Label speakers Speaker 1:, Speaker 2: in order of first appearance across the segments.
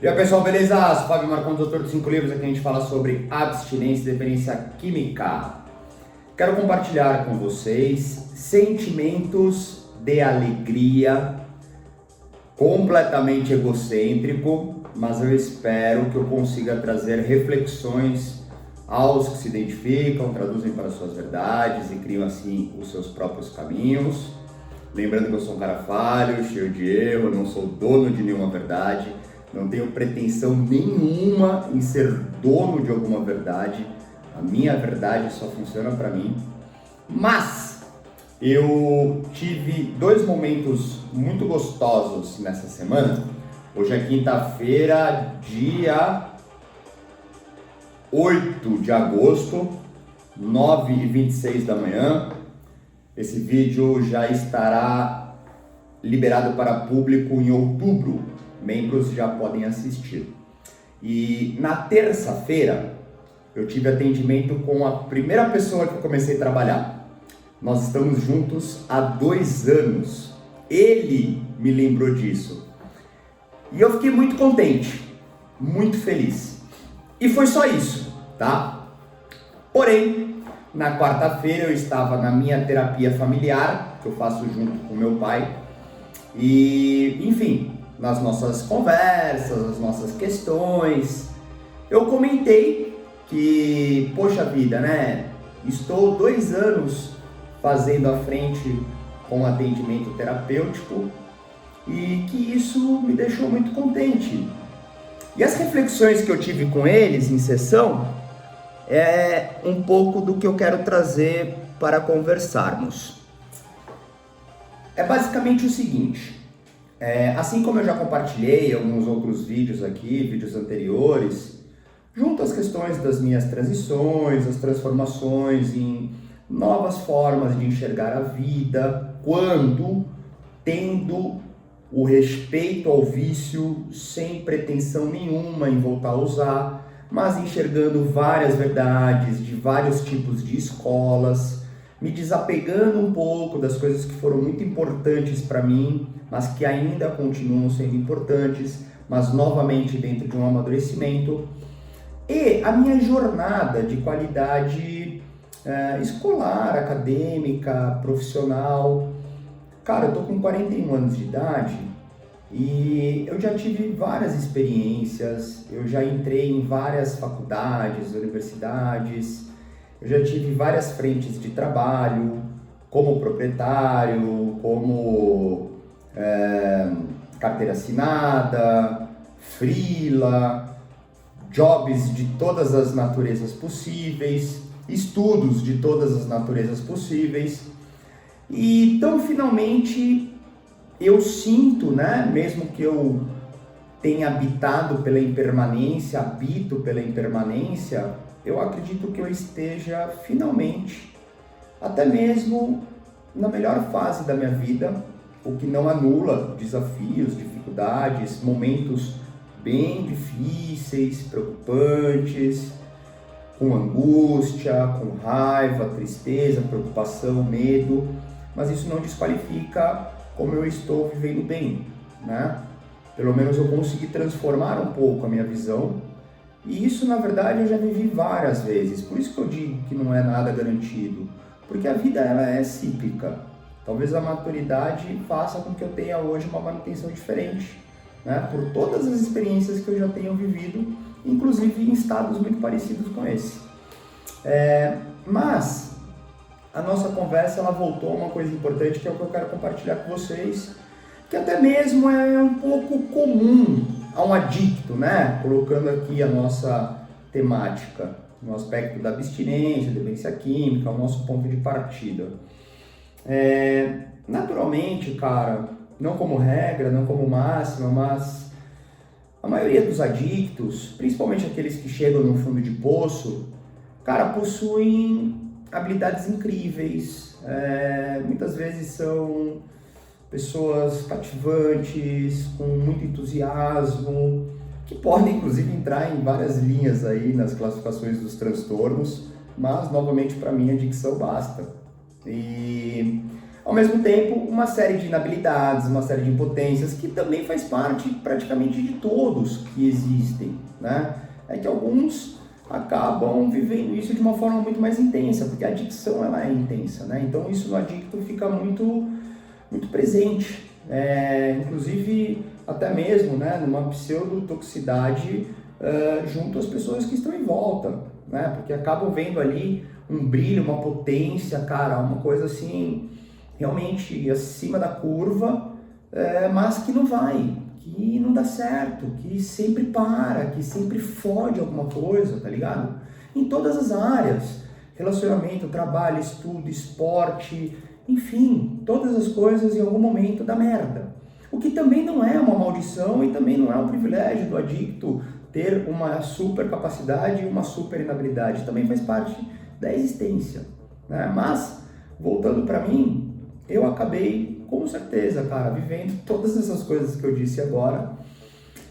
Speaker 1: E aí pessoal, beleza? Sou Fábio Marcon, doutor dos 5 livros. Aqui a gente fala sobre abstinência e dependência química. Quero compartilhar com vocês sentimentos de alegria, completamente egocêntrico, mas eu espero que eu consiga trazer reflexões aos que se identificam, traduzem para suas verdades e criam assim os seus próprios caminhos. Lembrando que eu sou um cara falho, cheio de erro, não sou dono de nenhuma verdade, não tenho pretensão nenhuma em ser dono de alguma verdade. A minha verdade só funciona para mim. Mas eu tive dois momentos muito gostosos nessa semana. Hoje é quinta-feira, dia 8 de agosto, 9h26 da manhã. Esse vídeo já estará liberado para público em outubro. Membros já podem assistir. E na terça-feira eu tive atendimento com a primeira pessoa que eu comecei a trabalhar. Nós estamos juntos há 2 anos. Ele me lembrou disso. E eu fiquei muito contente, muito feliz. E foi só isso, tá? Porém, na quarta-feira eu estava na minha terapia familiar, que eu faço junto com meu pai. E, enfim, nas nossas conversas, nas nossas questões, eu comentei que, poxa vida, né? Estou 2 anos fazendo à frente com atendimento terapêutico e que isso me deixou muito contente. E as reflexões que eu tive com eles em sessão é um pouco do que eu quero trazer para conversarmos. É basicamente o seguinte, assim como eu já compartilhei alguns outros vídeos aqui, vídeos anteriores, junto às questões das minhas transições, as transformações em novas formas de enxergar a vida, quando tendo o respeito ao vício, sem pretensão nenhuma em voltar a usar, mas enxergando várias verdades de vários tipos de escolas, me desapegando um pouco das coisas que foram muito importantes para mim, mas que ainda continuam sendo importantes, mas novamente dentro de um amadurecimento. E a minha jornada de qualidade escolar, acadêmica, profissional. Cara, eu tô com 41 anos de idade e eu já tive várias experiências, eu já entrei em várias faculdades, universidades, eu já tive várias frentes de trabalho, como proprietário, como carteira assinada, freela, jobs de todas as naturezas possíveis, estudos de todas as naturezas possíveis. E então finalmente eu sinto, né, mesmo que eu tenha habitado pela impermanência, habito pela impermanência, eu acredito que eu esteja finalmente, até mesmo na melhor fase da minha vida, o que não anula desafios, dificuldades, momentos bem difíceis, preocupantes, com angústia, com raiva, tristeza, preocupação, medo, mas isso não desqualifica como eu estou vivendo bem, né? Pelo menos eu consegui transformar um pouco a minha visão, e isso na verdade eu já vivi várias vezes, por isso que eu digo que não é nada garantido, porque a vida ela é cíclica. Talvez a maturidade faça com que eu tenha hoje uma manutenção diferente, né? Por todas as experiências que eu já tenho vivido, inclusive em estados muito parecidos com esse. Mas a nossa conversa ela voltou a uma coisa importante, que é o que eu quero compartilhar com vocês, que até mesmo é um pouco comum a um adicto, né? Colocando aqui a nossa temática no aspecto da abstinência, dependência química, o nosso ponto de partida. Naturalmente, cara, não como regra, não como máxima, mas a maioria dos adictos, principalmente aqueles que chegam no fundo de poço, cara, possuem habilidades incríveis, muitas vezes são pessoas cativantes, com muito entusiasmo, que podem inclusive entrar em várias linhas aí nas classificações dos transtornos, mas novamente para mim a dicção basta. E Ao mesmo tempo, uma série de inabilidades, uma série de impotências, que também faz parte praticamente de todos que existem, né? É que alguns acabam vivendo isso de uma forma muito mais intensa, porque a adicção ela é intensa, né? Então isso no adicto fica muito presente, inclusive até mesmo, né, numa pseudotoxicidade junto às pessoas que estão em volta, né? Porque acabam vendo ali um brilho, uma potência, cara, uma coisa assim realmente acima da curva, mas que não vai, que não dá certo, que sempre para, que sempre fode alguma coisa, tá ligado? Em todas as áreas, relacionamento, trabalho, estudo, esporte, enfim, todas as coisas em algum momento dá merda. O que também não é uma maldição e também não é um privilégio do adicto ter uma super capacidade e uma super inabilidade, também faz parte da existência, né? Mas, voltando para mim, eu acabei, com certeza, cara, vivendo todas essas coisas que eu disse agora.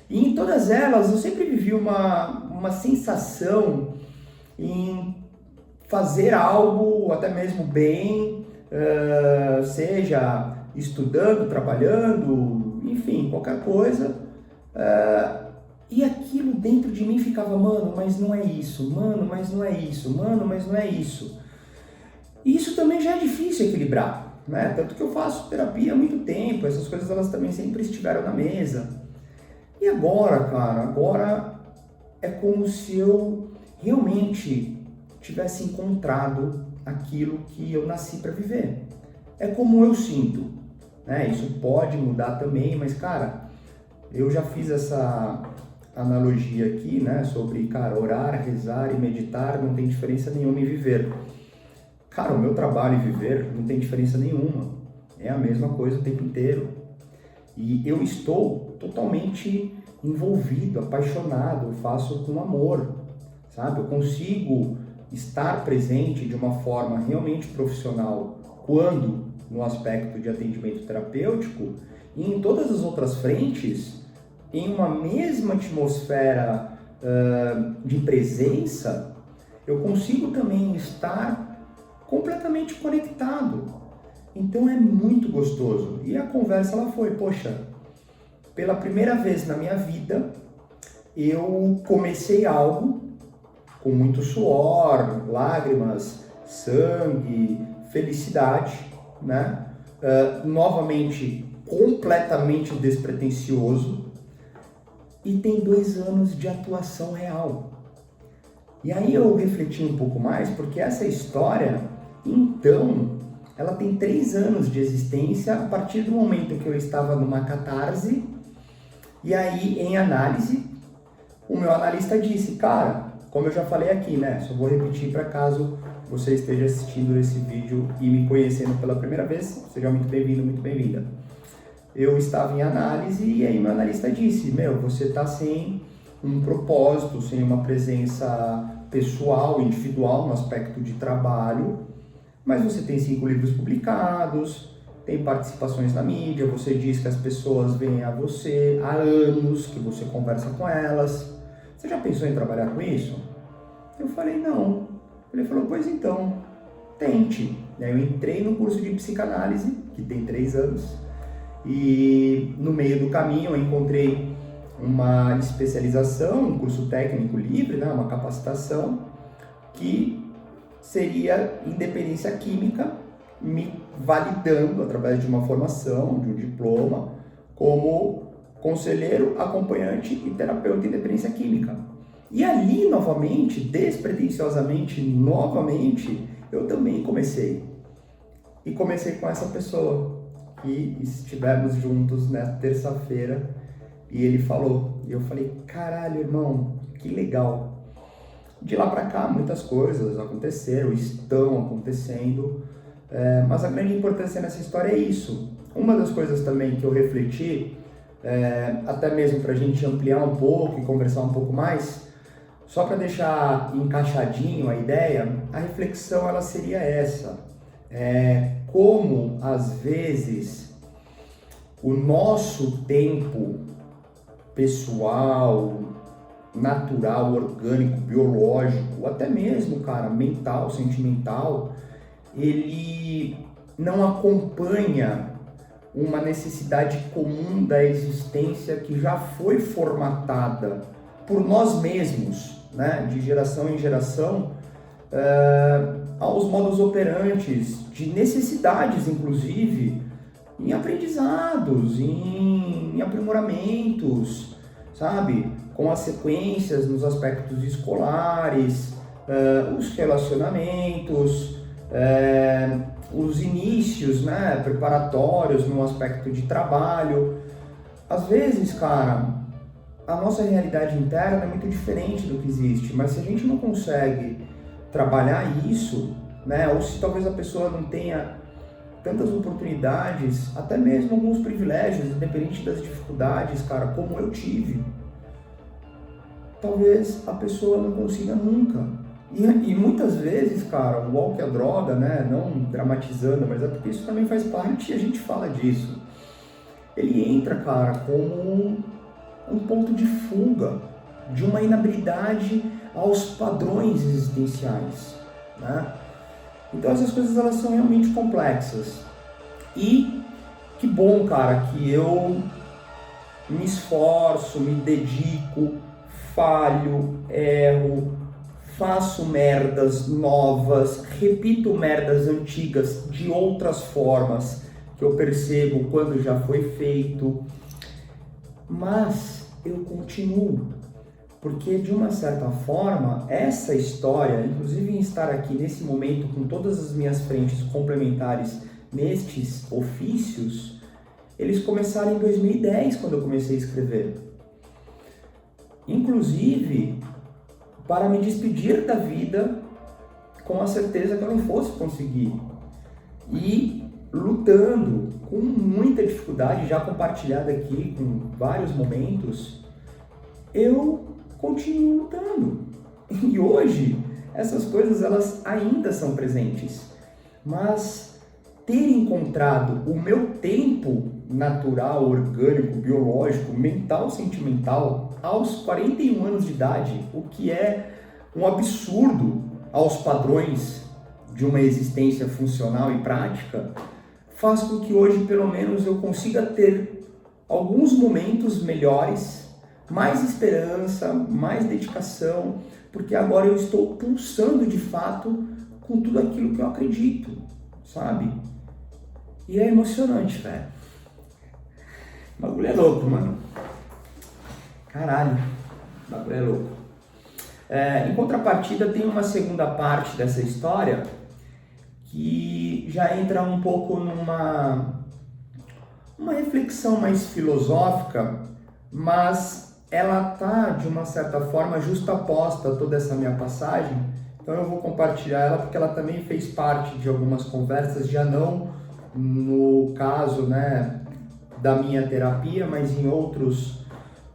Speaker 1: E em todas elas eu sempre vivi uma sensação em fazer algo, até mesmo bem, seja estudando, trabalhando, enfim, qualquer coisa. E aquilo dentro de mim ficava, mano, mas não é isso, mano, mas não é isso, mano, mas não é isso. E isso também já é difícil equilibrar, né? Tanto que eu faço terapia há muito tempo, essas coisas elas também sempre estiveram na mesa. E agora, cara, agora é como se eu realmente tivesse encontrado aquilo que eu nasci para viver. É como eu sinto, né? Isso pode mudar também, mas, cara, eu já fiz essa analogia aqui, né? Sobre, cara, orar, rezar e meditar não tem diferença nenhuma em viver. Cara, o meu trabalho e viver não tem diferença nenhuma. É a mesma coisa o tempo inteiro. E eu estou totalmente envolvido, apaixonado, eu faço com amor, sabe? Eu consigo estar presente de uma forma realmente profissional quando no aspecto de atendimento terapêutico e em todas as outras frentes, em uma mesma atmosfera de presença, eu consigo também estar completamente conectado. Então é muito gostoso. E a conversa ela foi, poxa, pela primeira vez na minha vida, eu comecei algo com muito suor, lágrimas, sangue, felicidade, né? Novamente, completamente despretensioso, e tem 2 anos de atuação real. E aí eu refleti um pouco mais, porque essa história, então, ela tem 3 anos de existência a partir do momento que eu estava numa catarse, e aí em análise, o meu analista disse, cara, como eu já falei aqui, né, só vou repetir para caso você esteja assistindo esse vídeo e me conhecendo pela primeira vez, seja muito bem-vindo, muito bem-vinda. Eu estava em análise e aí meu analista disse, você está sem um propósito, sem uma presença pessoal, individual no aspecto de trabalho, mas você tem 5 livros publicados, tem participações na mídia, você diz que as pessoas vêm a você há anos, que você conversa com elas. Você já pensou em trabalhar com isso? Eu falei, não. Ele falou, pois então, tente. E aí eu entrei no curso de psicanálise, que tem 3 anos, e no meio do caminho eu encontrei uma especialização, um curso técnico livre, né, uma capacitação, que seria independência química, me validando através de uma formação, de um diploma, como conselheiro, acompanhante e terapeuta em dependência química. E ali, novamente, despretensiosamente, novamente, eu também comecei. E comecei com essa pessoa, que estivemos juntos na terça-feira, e ele falou, e eu falei, caralho, irmão, que legal. De lá pra cá, muitas coisas aconteceram, estão acontecendo, mas a grande importância nessa história é isso. Uma das coisas também que eu refleti, até mesmo pra gente ampliar um pouco e conversar um pouco mais, só para deixar encaixadinho a ideia, a reflexão ela seria essa. Como, às vezes, o nosso tempo pessoal, natural, orgânico, biológico, até mesmo, cara, mental, sentimental, ele não acompanha uma necessidade comum da existência que já foi formatada por nós mesmos, né, de geração em geração, aos modus operantes, de necessidades, inclusive, em aprendizados, em aprimoramentos, sabe? Com as sequências nos aspectos escolares, os relacionamentos, os inícios, né, preparatórios no aspecto de trabalho. Às vezes, cara, a nossa realidade interna é muito diferente do que existe, mas se a gente não consegue trabalhar isso, né, ou se talvez a pessoa não tenha tantas oportunidades, até mesmo alguns privilégios, independente das dificuldades, cara, como eu tive, talvez a pessoa não consiga nunca. E muitas vezes, cara, o álcool e a droga, né, não dramatizando, mas é porque isso também faz parte e a gente fala disso. Ele entra, cara, como um ponto de fuga, de uma inabilidade aos padrões existenciais, né? Então essas coisas, elas são realmente complexas. E que bom, cara, que eu me esforço, me dedico, falho, erro, faço merdas novas, repito merdas antigas de outras formas que eu percebo quando já foi feito, mas eu continuo, porque de uma certa forma essa história, inclusive em estar aqui nesse momento com todas as minhas frentes complementares nestes ofícios, eles começaram em 2010, quando eu comecei a escrever. Inclusive para me despedir da vida com a certeza que eu não fosse conseguir. E lutando com muita dificuldade, já compartilhada aqui com vários momentos, eu continuo lutando. E hoje essas coisas, elas ainda são presentes. Mas ter encontrado o meu tempo natural, orgânico, biológico, mental, sentimental, aos 41 anos de idade, o que é um absurdo aos padrões de uma existência funcional e prática, faz com que hoje, pelo menos, eu consiga ter alguns momentos melhores, mais esperança, mais dedicação, porque agora eu estou pulsando de fato com tudo aquilo que eu acredito, sabe? E é emocionante, velho. O bagulho é louco, mano. Caralho, o bagulho é louco. Em contrapartida, tem uma segunda parte dessa história que já entra um pouco numa reflexão mais filosófica, mas ela tá, de uma certa forma, justaposta a toda essa minha passagem. Então eu vou compartilhar ela porque ela também fez parte de algumas conversas, já não no caso, né, da minha terapia, mas em outros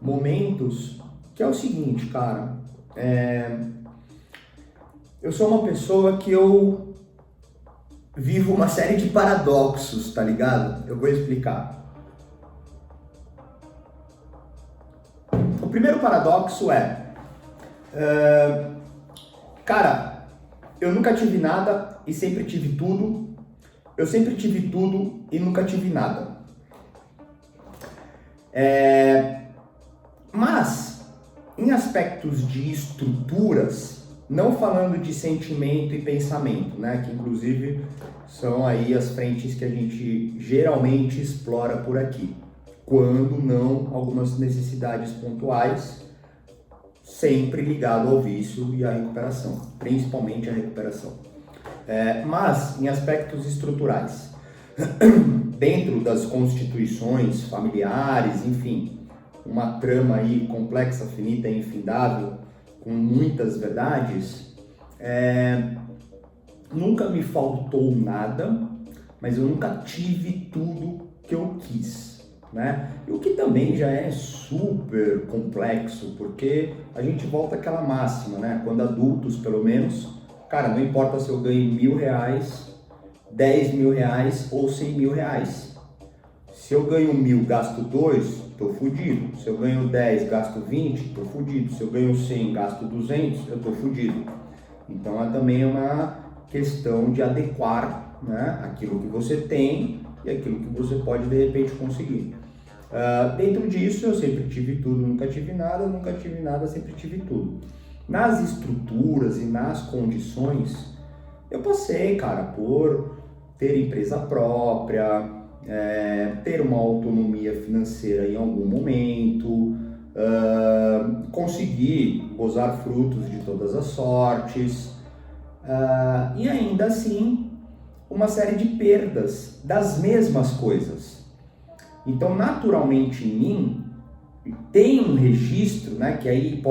Speaker 1: momentos, que é o seguinte, cara, eu sou uma pessoa que eu vivo uma série de paradoxos, tá ligado? Eu vou explicar. O primeiro paradoxo cara, eu nunca tive nada e sempre tive tudo. Eu sempre tive tudo e nunca tive nada. Mas, em aspectos de estruturas, não falando de sentimento e pensamento, né, que inclusive são aí as frentes que a gente geralmente explora por aqui, quando não algumas necessidades pontuais, sempre ligado ao vício e à recuperação, principalmente a recuperação. Mas em aspectos estruturais, dentro das constituições familiares, enfim, uma trama aí complexa, finita e infindável, com muitas verdades, nunca me faltou nada, mas eu nunca tive tudo que eu quis, né? E o que também já é super complexo, porque a gente volta àquela máxima, né? Quando adultos, pelo menos, cara, não importa se eu ganho R$1.000, R$10.000 ou R$100.000. Se eu ganho 1.000, gasto 2, tô fudido. Se eu ganho 10, gasto 20, tô fudido. Se eu ganho 100, gasto 200, eu tô fudido. Então é também uma questão de adequar né? Aquilo que você tem e aquilo que você pode de repente conseguir. Dentro disso eu sempre tive tudo, nunca tive nada, sempre tive tudo. Nas estruturas e nas condições, eu passei, cara, por ter empresa própria, ter uma autonomia financeira em algum momento, conseguir gozar frutos de todas as sortes, e ainda assim uma série de perdas das mesmas coisas. Então, naturalmente em mim, tem um registro, né, que aí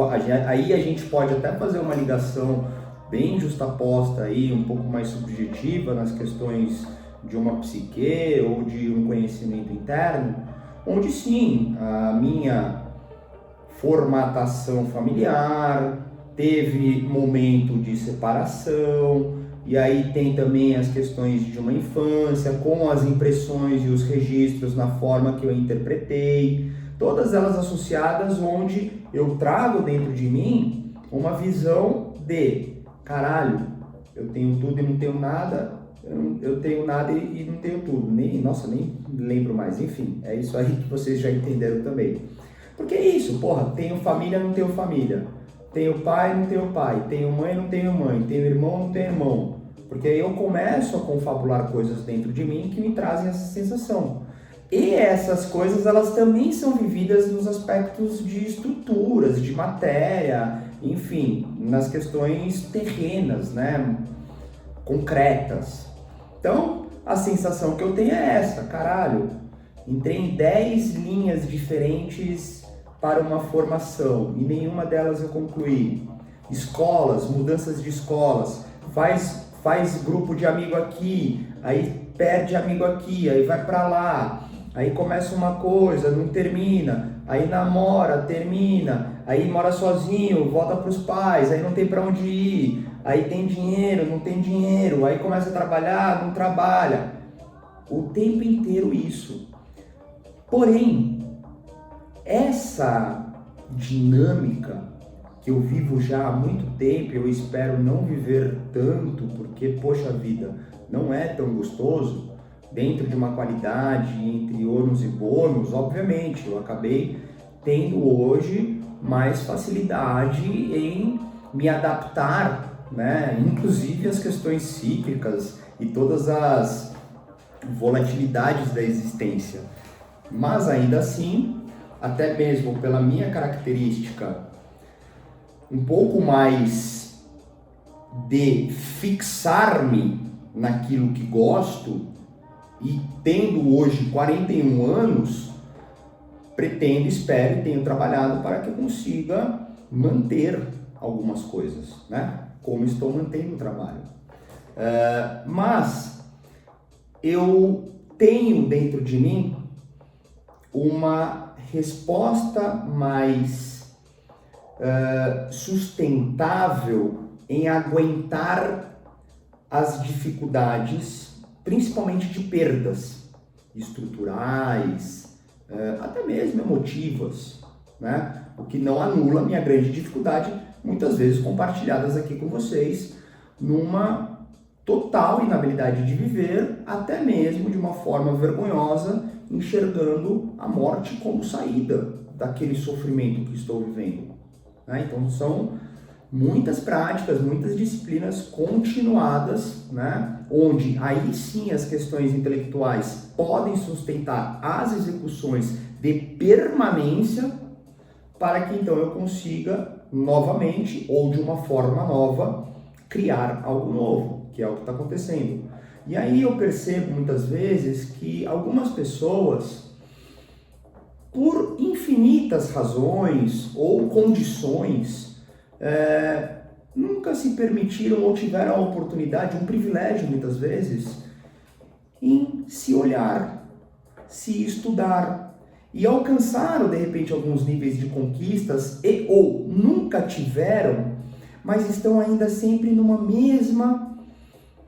Speaker 1: a gente pode até fazer uma ligação bem justaposta aí, um pouco mais subjetiva nas questões de uma psique ou de um conhecimento interno, onde sim, a minha formatação familiar teve momento de separação, e aí tem também as questões de uma infância, com as impressões e os registros na forma que eu interpretei, todas elas associadas, onde eu trago dentro de mim uma visão de caralho, eu tenho tudo e não tenho nada, eu tenho nada e não tenho tudo, nem lembro mais, enfim, é isso aí que vocês já entenderam também. Porque é isso, porra, tenho família, não tenho família, tenho pai, não tenho pai, tenho mãe, não tenho mãe, tenho irmão, não tenho irmão, porque aí eu começo a confabular coisas dentro de mim que me trazem essa sensação. E essas coisas, elas também são vividas nos aspectos de estruturas, de matéria, enfim, nas questões terrenas, né, concretas. Então, a sensação que eu tenho é essa, caralho, entrei em 10 linhas diferentes para uma formação e nenhuma delas eu concluí. Escolas, mudanças de escolas, faz grupo de amigo aqui, aí perde amigo aqui, aí vai pra lá, aí começa uma coisa, não termina, aí namora, termina, aí mora sozinho, volta pros pais, aí não tem pra onde ir, aí tem dinheiro, não tem dinheiro, aí começa a trabalhar, não trabalha. O tempo inteiro isso. Porém, essa dinâmica que eu vivo já há muito tempo, eu espero não viver tanto, porque, poxa vida, não é tão gostoso, dentro de uma qualidade entre ônus e bônus, obviamente, eu acabei tendo hoje mais facilidade em me adaptar, né? Inclusive as questões cíclicas e todas as volatilidades da existência. Mas ainda assim, até mesmo pela minha característica um pouco mais de fixar-me naquilo que gosto, e tendo hoje 41 anos, pretendo, espero e tenho trabalhado para que eu consiga manter algumas coisas, né? Como estou mantendo o trabalho. Mas eu tenho dentro de mim uma resposta mais sustentável em aguentar as dificuldades, principalmente de perdas estruturais, até mesmo emotivas, né? O que não anula a minha grande dificuldade, muitas vezes compartilhadas aqui com vocês, numa total inabilidade de viver, até mesmo de uma forma vergonhosa, enxergando a morte como saída daquele sofrimento que estou vivendo. Então são muitas práticas, muitas disciplinas continuadas, né? Onde aí sim as questões intelectuais podem sustentar as execuções de permanência para que então eu consiga novamente ou de uma forma nova criar algo novo, que é o que está acontecendo. E aí eu percebo muitas vezes que algumas pessoas, por infinitas razões ou condições, nunca se permitiram ou tiveram a oportunidade, um privilégio muitas vezes, em se olhar, se estudar e alcançaram de repente alguns níveis de conquistas e ou nunca tiveram, mas estão ainda sempre numa mesma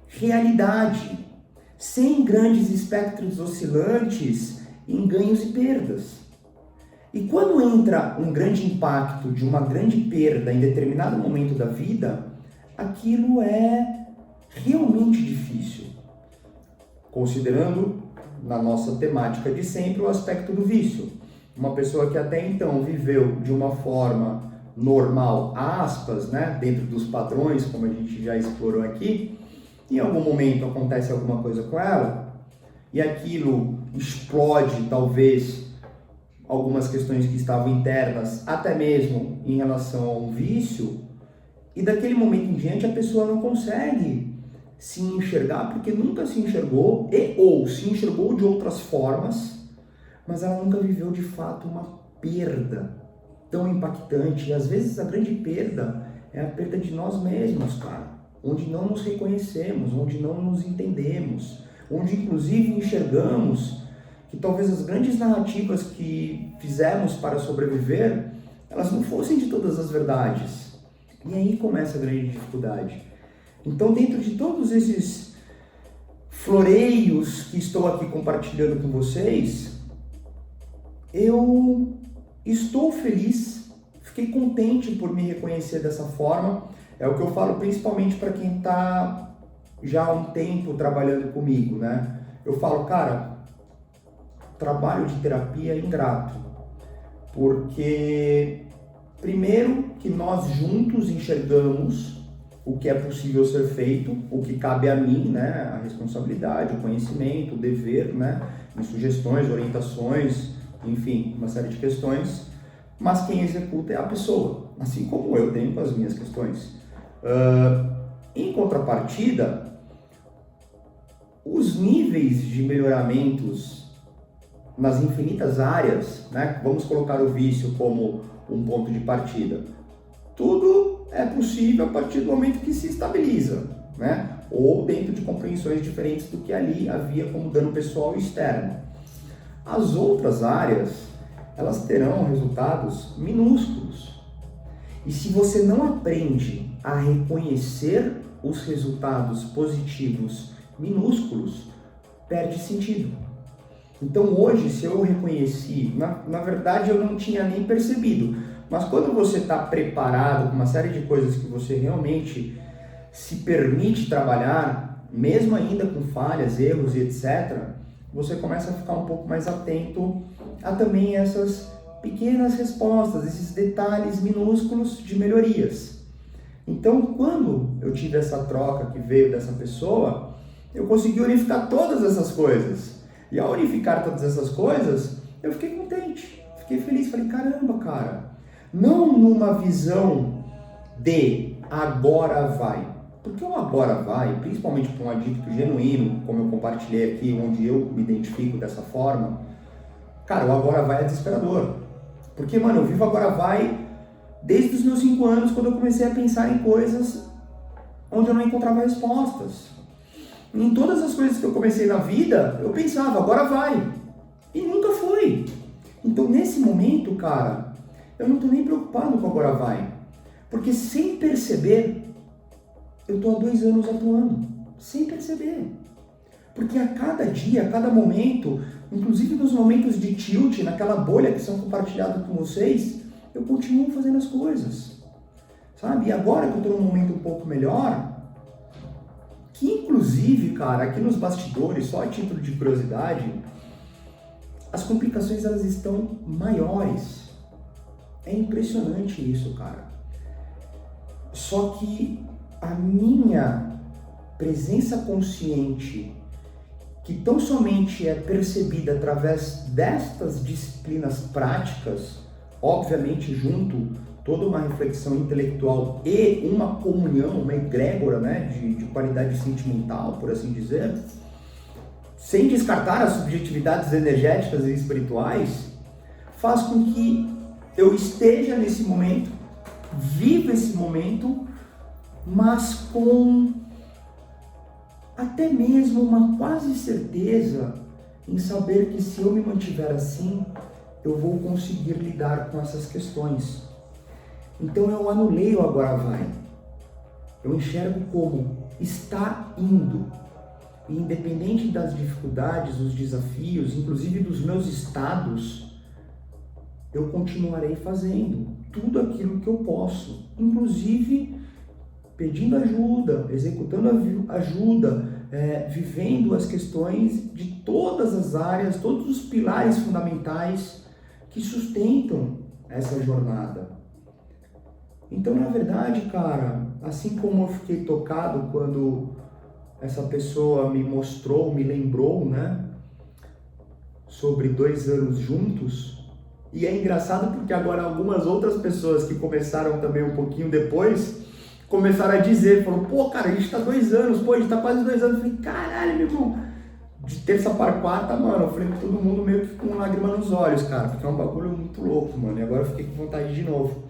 Speaker 1: realidade, sem grandes espectros oscilantes em ganhos e perdas. E quando entra um grande impacto de uma grande perda em determinado momento da vida, aquilo é realmente difícil. Considerando na nossa temática de sempre o aspecto do vício. Uma pessoa que até então viveu de uma forma normal, aspas, né, dentro dos padrões, como a gente já explorou aqui, em algum momento acontece alguma coisa com ela e aquilo explode, talvez, algumas questões que estavam internas, até mesmo em relação ao vício, e daquele momento em diante a pessoa não consegue se enxergar porque nunca se enxergou ou se enxergou de outras formas, mas ela nunca viveu de fato uma perda tão impactante. E às vezes a grande perda é a perda de nós mesmos, cara, onde não nos reconhecemos, onde não nos entendemos, onde inclusive enxergamos que talvez as grandes narrativas que fizemos para sobreviver, elas não fossem de todas as verdades. E aí começa a grande dificuldade. Então, dentro de todos esses floreios que estou aqui compartilhando com vocês, eu estou feliz, fiquei contente por me reconhecer dessa forma. É o que eu falo principalmente para quem está já há um tempo trabalhando comigo, né? Eu falo, cara, trabalho de terapia é ingrato, porque primeiro que nós juntos enxergamos o que é possível ser feito, o que cabe a mim, né, a responsabilidade, o conhecimento, o dever, né, em sugestões, orientações, enfim, uma série de questões, mas quem executa é a pessoa, assim como eu tenho com as minhas questões. Em contrapartida, os níveis de melhoramentos nas infinitas áreas, né, vamos colocar o vício como um ponto de partida, tudo é possível a partir do momento que se estabiliza, né? Ou dentro de compreensões diferentes do que ali havia como dano pessoal e externo. As outras áreas, elas terão resultados minúsculos. E se você não aprende a reconhecer os resultados positivos minúsculos, perde sentido. Então hoje, se eu reconheci, na verdade eu não tinha nem percebido, mas quando você está preparado com uma série de coisas que você realmente se permite trabalhar, mesmo ainda com falhas, erros e etc., você começa a ficar um pouco mais atento a também essas pequenas respostas, esses detalhes minúsculos de melhorias. Então, quando eu tive essa troca que veio dessa pessoa, eu consegui unificar todas essas coisas. E ao unificar todas essas coisas, eu fiquei contente, fiquei feliz, falei, caramba, cara, não numa visão de agora vai, porque o agora vai, principalmente para um adicto genuíno, como eu compartilhei aqui, onde eu me identifico dessa forma, cara, o agora vai é desesperador, porque, mano, eu vivo agora vai desde os meus 5 anos, quando eu comecei a pensar em coisas onde eu não encontrava respostas. Em todas as coisas que eu comecei na vida, eu pensava, agora vai. E nunca foi. Então, nesse momento, cara, eu não estou nem preocupado com agora vai. Porque sem perceber, eu estou há 2 anos atuando. Sem perceber. Porque a cada dia, a cada momento, inclusive nos momentos de tilt, naquela bolha que são compartilhados com vocês, eu continuo fazendo as coisas. Sabe? E agora que eu estou num momento um pouco melhor, que inclusive, cara, aqui nos bastidores, só a título de curiosidade, as complicações elas estão maiores. É impressionante isso, cara. Só que a minha presença consciente, que tão somente é percebida através destas disciplinas práticas, obviamente junto toda uma reflexão intelectual e uma comunhão, uma egrégora, né, de qualidade sentimental, por assim dizer, sem descartar as subjetividades energéticas e espirituais, faz com que eu esteja nesse momento, viva esse momento, mas com até mesmo uma quase certeza em saber que se eu me mantiver assim, eu vou conseguir lidar com essas questões. Então eu anulei o agora vai. Eu enxergo como está indo. E independente das dificuldades, dos desafios, inclusive dos meus estados, eu continuarei fazendo tudo aquilo que eu posso. Inclusive pedindo ajuda, executando ajuda, vivendo as questões de todas as áreas, todos os pilares fundamentais que sustentam essa jornada. Então, na verdade, cara, assim como eu fiquei tocado quando essa pessoa me mostrou, me lembrou, né, sobre 2 anos juntos, e é engraçado porque agora algumas outras pessoas que começaram também um pouquinho depois, começaram a dizer, falaram, pô, cara, a gente tá 2 anos, pô, a gente tá quase 2 anos. Eu falei, caralho, meu irmão, de terça para quarta, mano, eu falei com todo mundo meio que com lágrima nos olhos, cara, porque é um bagulho muito louco, mano, e agora eu fiquei com vontade de novo.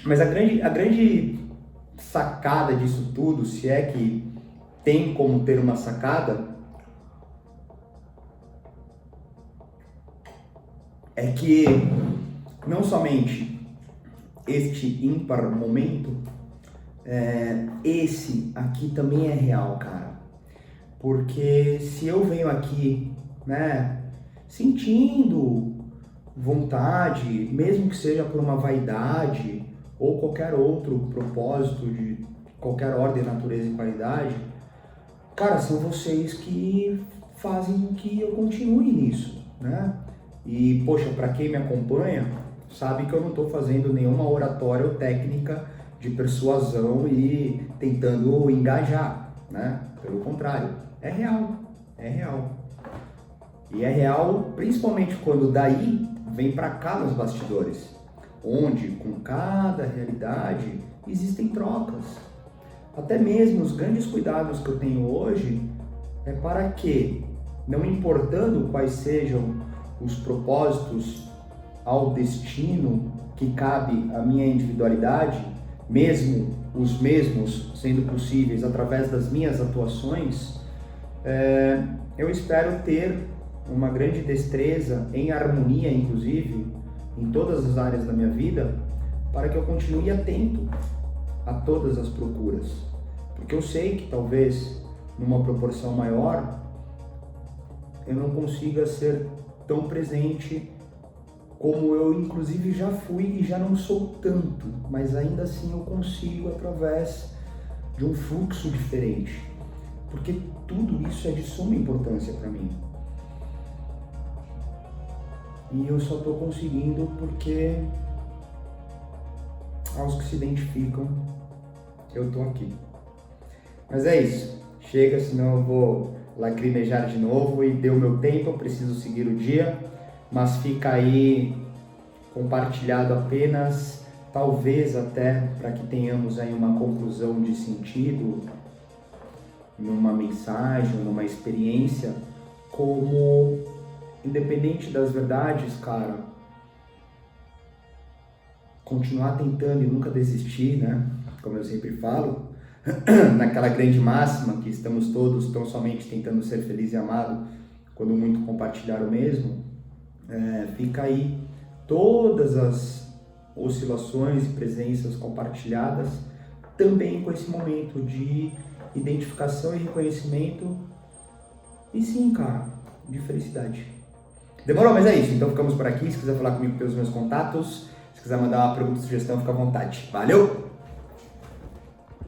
Speaker 1: Mas a grande sacada disso tudo, se é que tem como ter uma sacada, é que não somente este ímpar momento, esse aqui também é real, cara. Porque se eu venho aqui, né, sentindo vontade, mesmo que seja por uma vaidade ou qualquer outro propósito de qualquer ordem, natureza e qualidade, cara, são vocês que fazem com que eu continue nisso, né? E, poxa, para quem me acompanha, sabe que eu não estou fazendo nenhuma oratória ou técnica de persuasão e tentando engajar, né? Pelo contrário, é real, é real. E é real principalmente quando daí vem para cá nos bastidores, onde com cada realidade existem trocas. Até mesmo os grandes cuidados que eu tenho hoje é para que, não importando quais sejam os propósitos ao destino que cabe à minha individualidade, mesmo os mesmos sendo possíveis através das minhas atuações, eu espero ter uma grande destreza em harmonia, inclusive, em todas as áreas da minha vida, para que eu continue atento a todas as procuras. Porque eu sei que talvez, numa proporção maior, eu não consiga ser tão presente como eu inclusive já fui e já não sou tanto, mas ainda assim eu consigo através de um fluxo diferente, porque tudo isso é de suma importância para mim. E eu só estou conseguindo porque aos que se identificam, eu estou aqui. Mas é isso, chega, senão eu vou lacrimejar de novo e deu meu tempo, eu preciso seguir o dia, mas fica aí compartilhado apenas, talvez até para que tenhamos aí uma conclusão de sentido, numa mensagem, numa experiência, como independente das verdades, cara, continuar tentando e nunca desistir, né? Como eu sempre falo, naquela grande máxima que estamos todos tão somente tentando ser feliz e amado, quando muito compartilhar o mesmo, fica aí todas as oscilações e presenças compartilhadas, também com esse momento de identificação e reconhecimento, e sim, cara, de felicidade. Demorou, mas é isso, então ficamos por aqui. Se quiser falar comigo pelos meus contatos, se quiser mandar uma pergunta, sugestão, fica à vontade. Valeu!